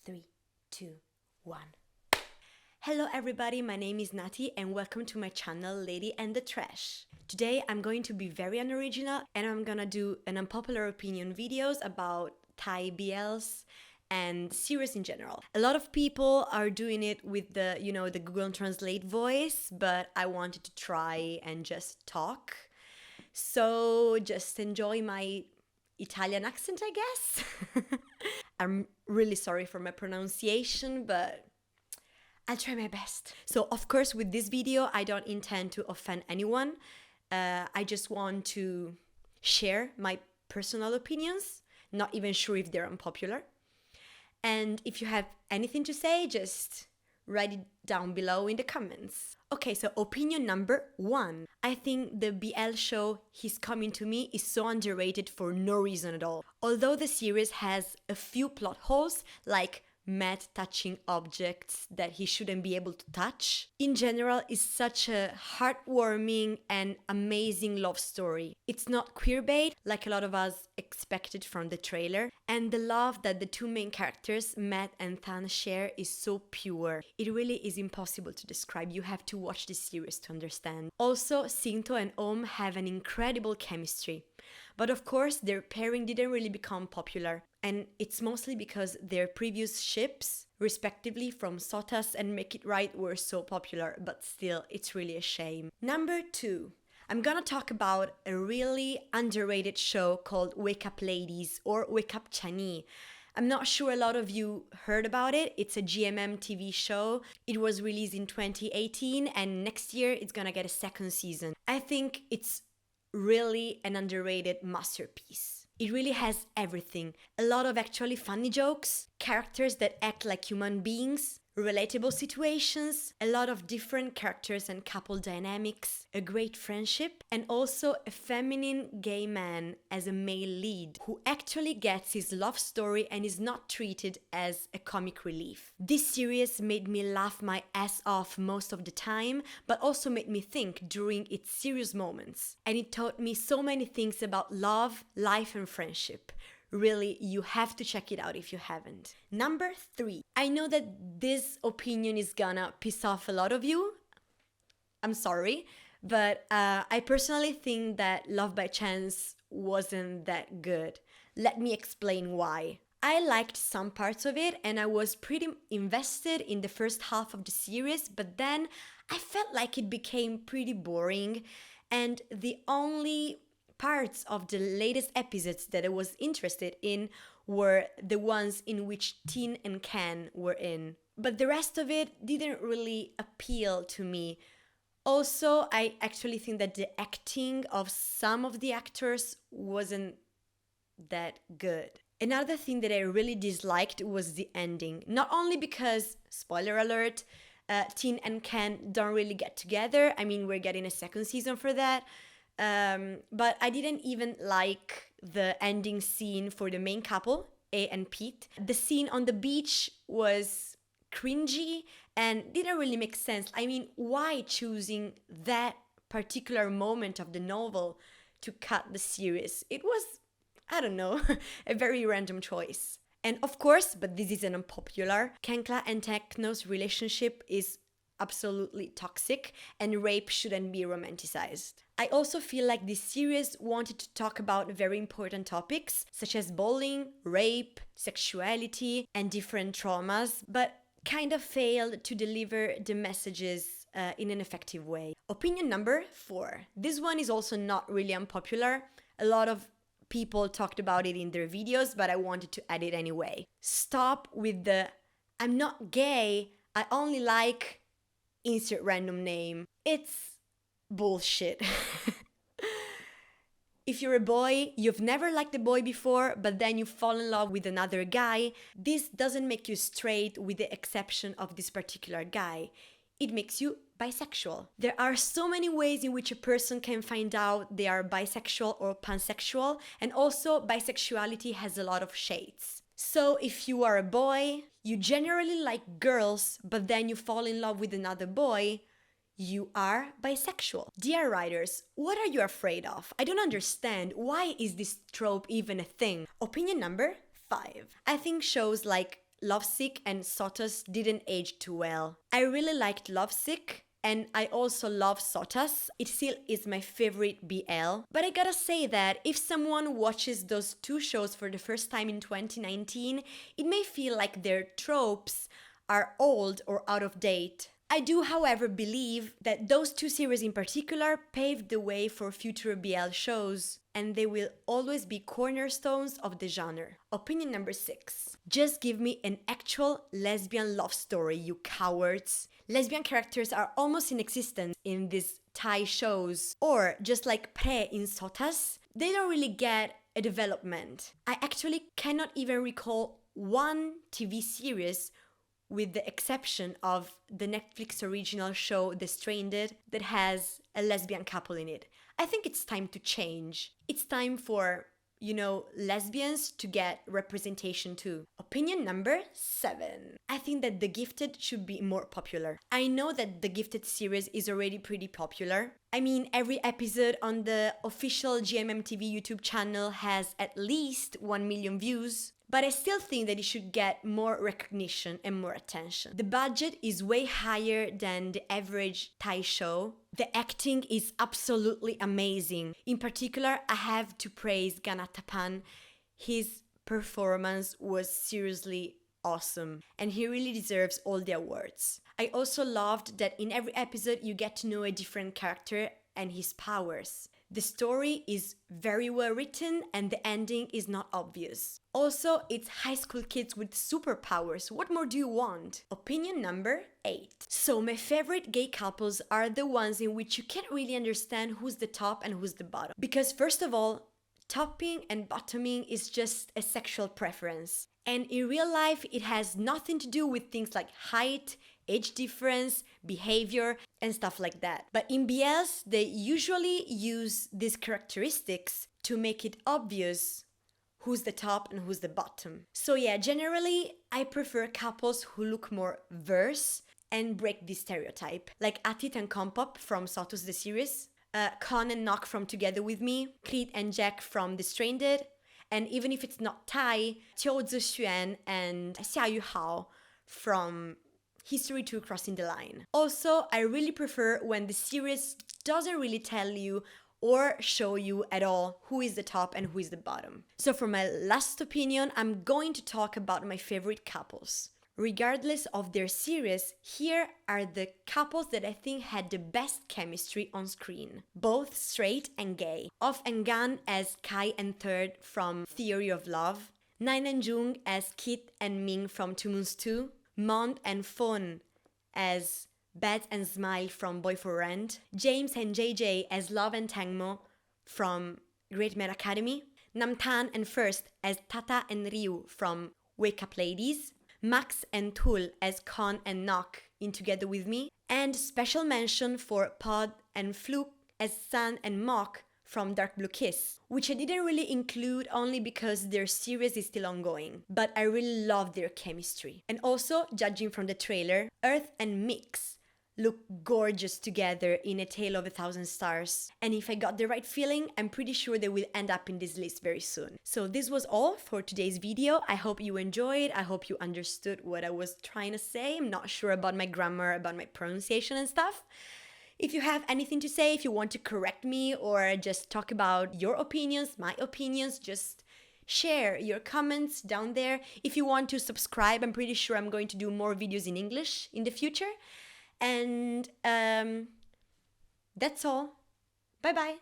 3, 2, 1. Hello everybody, my name is Nati and welcome to my channel Lady and the Trash. Today I'm going to be very unoriginal and I'm gonna do an unpopular opinion videos about Thai BLs and series in general. A lot of people are doing it with the Google Translate voice, but I wanted to try and just talk. So just enjoy my Italian accent, I guess. I'm really sorry for my pronunciation, but I'll try my best. So, of course, with this video, I don't intend to offend anyone. I just want to share my personal opinions, not even sure if they're unpopular. And if you have anything to say, just write it down below in the comments. Okay, so opinion number 1. I think the BL show Hes Coming To Me is so underrated for no reason at all. Although the series has a few plot holes, like Matt touching objects that he shouldn't be able to touch. In general, it's such a heartwarming and amazing love story. It's not queerbait like a lot of us expected from the trailer, and the love that the two main characters, Matt and Than, share is so pure. It really is impossible to describe. You have to watch this series to understand. Also, Sinto and Om have an incredible chemistry. But of course, their pairing didn't really become popular. And it's mostly because their previous ships, respectively from Sotas and Make It Right, were so popular, but still, it's really a shame. Number 2. I'm gonna talk about a really underrated show called Wake Up Ladies or Wake Up Chani. I'm not sure a lot of you heard about it. It's a GMM TV show. It was released in 2018 and next year it's gonna get a second season. I think it's really an underrated masterpiece. It really has everything. A lot of actually funny jokes, characters that act like human beings, relatable situations, a lot of different characters and couple dynamics, a great friendship, and also a feminine gay man as a male lead who actually gets his love story and is not treated as a comic relief. This series made me laugh my ass off most of the time, but also made me think during its serious moments. And it taught me so many things about love, life, and friendship. Really, you have to check it out if you haven't. Number 3. I know that this opinion is gonna piss off a lot of you. I'm sorry, but I personally think that Love by Chance wasn't that good. Let me explain why. I liked some parts of it and I was pretty invested in the first half of the series, but then I felt like it became pretty boring, and the only parts of the latest episodes that I was interested in were the ones in which Tin and Ken were in. But the rest of it didn't really appeal to me. Also, I actually think that the acting of some of the actors wasn't that good. Another thing that I really disliked was the ending. Not only because, spoiler alert, Tin and Ken don't really get together. I mean, we're getting a second season for that. But I didn't even like the ending scene for the main couple, A and Pete. The scene on the beach was cringy and didn't really make sense. I mean, why choosing that particular moment of the novel to cut the series? It was, I don't know, a very random choice. And of course, but this is an unpopular, Kenkla and Tekno's relationship is absolutely toxic and rape shouldn't be romanticized. I also feel like this series wanted to talk about very important topics such as bullying, rape, sexuality, and different traumas, but kind of failed to deliver the messages in an effective way. Opinion number 4. This one is also not really unpopular. A lot of people talked about it in their videos, but I wanted to add it anyway. Stop with the "I'm not gay, I only like insert random name." It's bullshit. If you're a boy, you've never liked a boy before, but then you fall in love with another guy, this doesn't make you straight with the exception of this particular guy. It makes you bisexual. There are so many ways in which a person can find out they are bisexual or pansexual, and also bisexuality has a lot of shades. So if you are a boy, you generally like girls, but then you fall in love with another boy, you are bisexual. Dear writers, what are you afraid of? I don't understand. Why is this trope even a thing? Opinion number 5. I think shows like Lovesick and Satyrs didn't age too well. I really liked Lovesick, and I also love Satyrs. It still is my favorite BL. But I gotta say that if someone watches those two shows for the first time in 2019, it may feel like their tropes are old or out of date. I do, however, believe that those two series in particular paved the way for future BL shows, and they will always be cornerstones of the genre. Opinion number 6. Just give me an actual lesbian love story, you cowards. Lesbian characters are almost inexistent in these Thai shows, or just like Pre in Sotas, they don't really get a development. I actually cannot even recall one TV series, with the exception of the Netflix original show The Stranded, that has a lesbian couple in it. I think it's time to change. It's time for, lesbians to get representation too. Opinion number 7. I think that The Gifted should be more popular. I know that The Gifted series is already pretty popular. I mean, every episode on the official GMMTV YouTube channel has at least 1 million views. But I still think that it should get more recognition and more attention. The budget is way higher than the average Thai show. The acting is absolutely amazing. In particular, I have to praise Ganatapan. His performance was seriously awesome, and he really deserves all the awards. I also loved that in every episode you get to know a different character and his powers. The story is very well written and the ending is not obvious. Also, it's high school kids with superpowers. What more do you want? Opinion number 8. So my favorite gay couples are the ones in which you can't really understand who's the top and who's the bottom. Because first of all, topping and bottoming is just a sexual preference. And in real life, it has nothing to do with things like height, age difference, behavior, and stuff like that. But in BLs, they usually use these characteristics to make it obvious who's the top and who's the bottom. So yeah, generally, I prefer couples who look more verse and break this stereotype. Like Atit and Kompop from Sotus the series, Con and Nok from Together With Me, Creed and Jack from The Stranded, and even if it's not Thai, Teo Xuan and Xia Yu Hao from History 2 Crossing the Line. Also, I really prefer when the series doesn't really tell you or show you at all who is the top and who is the bottom. So for my last opinion, I'm going to talk about my favorite couples. Regardless of their series, here are the couples that I think had the best chemistry on screen. Both straight and gay. Off and Gan as Kai and Third from Theory of Love. Nine and Jung as Kit and Ming from Two Moons 2. Mont and Fon as Bad and Smile from Boy for Rent. James and JJ as Love and Tangmo from Great Men Academy. Namtan and First as Tata and Ryu from Wake Up Ladies. Max and Tul as Con and Nok in Together With Me. And special mention for Pod and Fluke as San and Mok from Dark Blue Kiss, which I didn't really include only because their series is still ongoing, but I really love their chemistry. And also, judging from the trailer, Earth and Mix look gorgeous together in A Tale of a Thousand Stars. And if I got the right feeling, I'm pretty sure they will end up in this list very soon. So this was all for today's video. I hope you enjoyed. I hope you understood what I was trying to say. I'm not sure about my grammar, about my pronunciation and stuff. If you have anything to say, if you want to correct me or just talk about your opinions, my opinions, just share your comments down there. If you want to subscribe, I'm pretty sure I'm going to do more videos in English in the future. And that's all. Bye bye.